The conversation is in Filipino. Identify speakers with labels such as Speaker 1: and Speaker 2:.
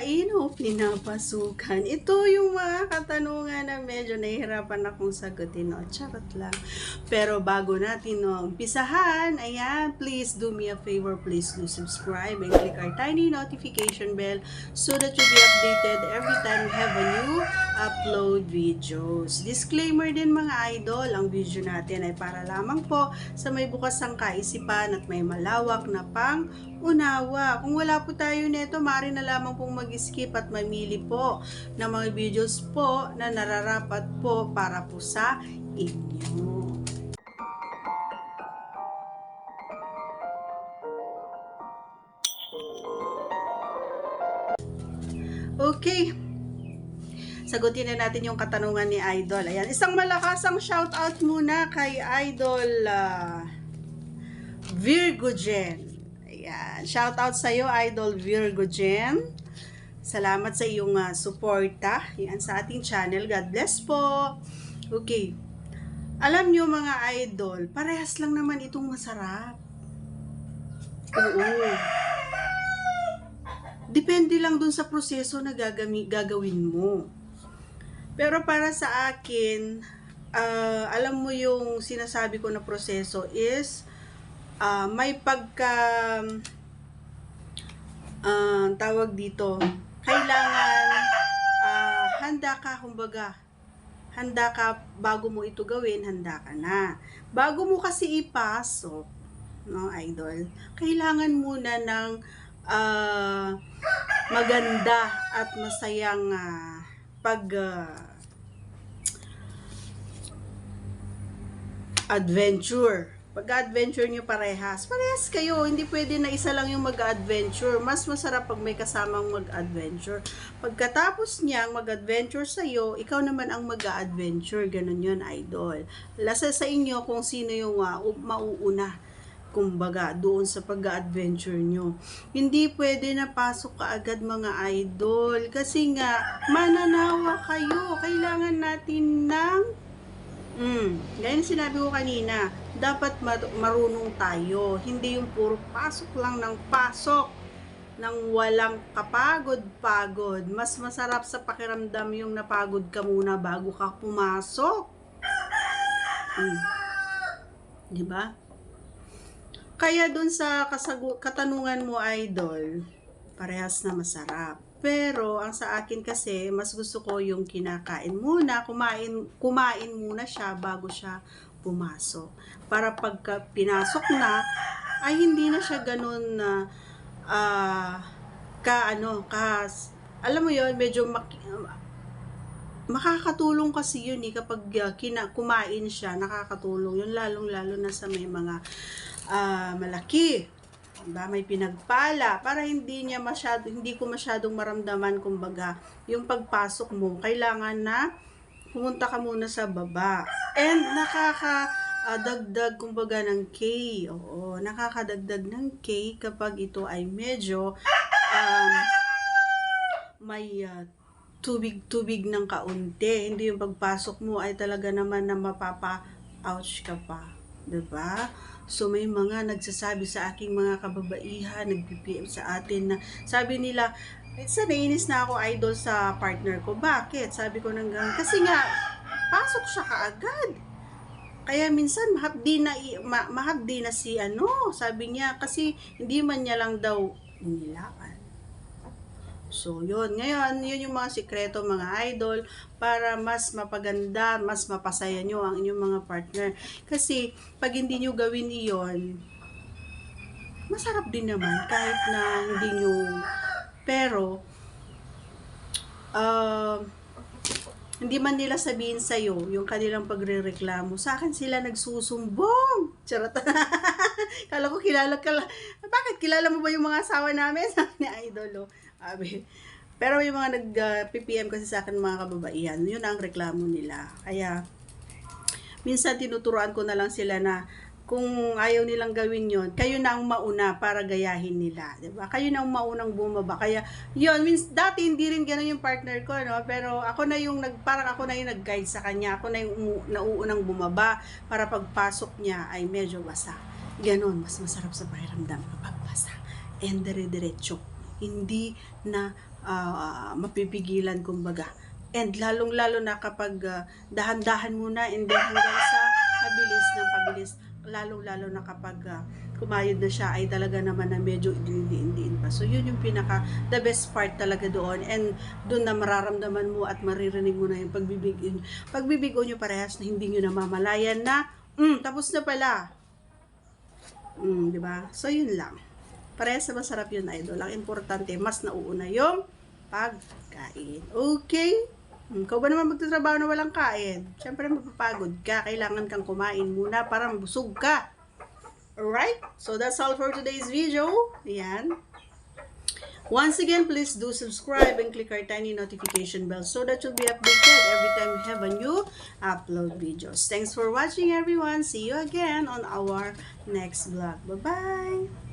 Speaker 1: pagkain o pinapasukan? Ito yung mga katanungan na medyo nahihirapan akong sagutin. No? Charot lang. Pero bago natin umpisahan, ayan, please do me a favor. Please do subscribe and click our tiny notification bell so that you'll be updated every time we have a new upload videos. Disclaimer din mga idol, ang video natin ay para lamang po sa may bukas ang kaisipan at may malawak na pang-unawa. Kung wala po tayo nito, maaari na lamang pong mag-skip at mamili po ng mga videos po na nararapat po para po sa inyo. Okay, sagutin na natin yung katanungan ni Idol. Ayan, isang malakasang shoutout muna kay Idol Virgo Jen. Ayan, shoutout sa iyo Idol Virgo Jen. Salamat sa iyong suporta yan sa ating channel. God bless po. Okay, alam nyo mga idol, parehas lang naman itong masarap. Oo. Depende lang dun sa proseso na gagawin mo. Pero para sa akin, alam mo yung sinasabi ko na proseso is may pagka tawag dito, kailangan handa ka, kumbaga. Handa ka bago mo ito gawin, handa ka na. Bago mo kasi ipasok, no, idol, kailangan muna ng maganda at masayang adventure. Pag-adventure nyo parehas kayo, hindi pwede na isa lang yung mag-adventure. Mas masarap pag may kasamang mag-adventure. Pagkatapos niyang mag-adventure sa'yo, ikaw naman ang mag-adventure. Ganun yun, idol. Lasa sa inyo kung sino yung mauuna, kumbaga, doon sa pag-adventure nyo. Hindi pwede na pasok ka agad mga idol. Kasi nga, mananawa kayo. Kailangan natin ng gaya na sinabi ko kanina, dapat marunong tayo. Hindi yung puro pasok lang ng pasok nang walang kapagod-pagod. Mas masarap sa pakiramdam yung napagod ka muna bago ka pumasok. Diba? Kaya dun sa katanungan mo, idol, parehas na masarap. Pero, ang sa akin kasi, mas gusto ko yung kinakain muna, kumain muna siya bago siya pumasok. Para pagka pinasok na, ay hindi na siya ganun na, alam mo yun, medyo makakatulong kasi yun kapag kumain siya, nakakatulong yun, lalong-lalo na sa may mga malaki. Diba? May pinagpala para hindi ko masyadong maramdaman, kumbaga, yung pagpasok mo, kailangan na pumunta ka muna sa baba. And nakakadagdag, kumbaga, ng K. Oo, nakakadagdag ng K kapag ito ay medyo may tubig ng kaunti. Hindi yung pagpasok mo ay talaga naman na mapapa-ouch ka pa. Diba? So may mga nagsasabi sa aking mga kababaihan, nag-PPM sa atin na sabi nila, minsan nainis na ako idol sa partner ko. Bakit? Sabi ko nang ganun. Kasi nga, pasok siya kaagad. Kaya minsan mahapdi na si sabi niya, kasi hindi man niya lang daw nilaan. So, yun. Ngayon, yun yung mga sikreto, mga idol, para mas mapaganda, mas mapasaya nyo ang inyong mga partner. Kasi, pag hindi nyo gawin iyon, masarap din naman, kahit na hindi nyo, pero, hindi man nila sabihin sa'yo, yung kanilang pagre-reklamo, sa akin sila nagsusumbong. Charot. Kala ko kilala ka lang. Bakit? Kilala mo ba yung mga asawa namin? Sabi ni idol, pero yung mga nag-PPM kasi sa akin mga kababaihan, yun ang reklamo nila. Kaya, minsan tinuturuan ko na lang sila na kung ayaw nilang gawin yun, kayo na ang mauna para gayahin nila. Diba? Kayo na ang maunang bumaba. Kaya, yun, dati hindi rin ganun yung partner ko, no? Pero ako na yung parang ako na yung nag-guide sa kanya. Ako na yung nauunang bumaba para pagpasok niya ay medyo basa. Ganon, mas masarap sa pakiramdam kapag basa. And dire-diretso. hindi na mapipigilan kumbaga. And lalong-lalo na kapag dahan-dahan muna and then hanggang sa pabilis, lalong-lalo na kapag kumayod na siya ay talaga naman na medyo diin pa. So yun yung pinaka the best part talaga doon, and doon na mararamdaman mo at maririnig mo na yung pagbibigo nyo parehas na hindi nyo namamalayan na tapos na pala. Di ba? So yun lang. Parehas na masarap yun, idol. Ang importante, mas nauuna yung pagkain. Okay? Ikaw ba naman magtatrabaho na walang kain? Siyempre mapapagod ka. Kailangan kang kumain muna para mabusog ka. Alright? So that's all for today's video. Ayan. Once again, please do subscribe and click our tiny notification bell so that you'll be updated every time we have a new upload videos. Thanks for watching, everyone. See you again on our next vlog. Bye-bye!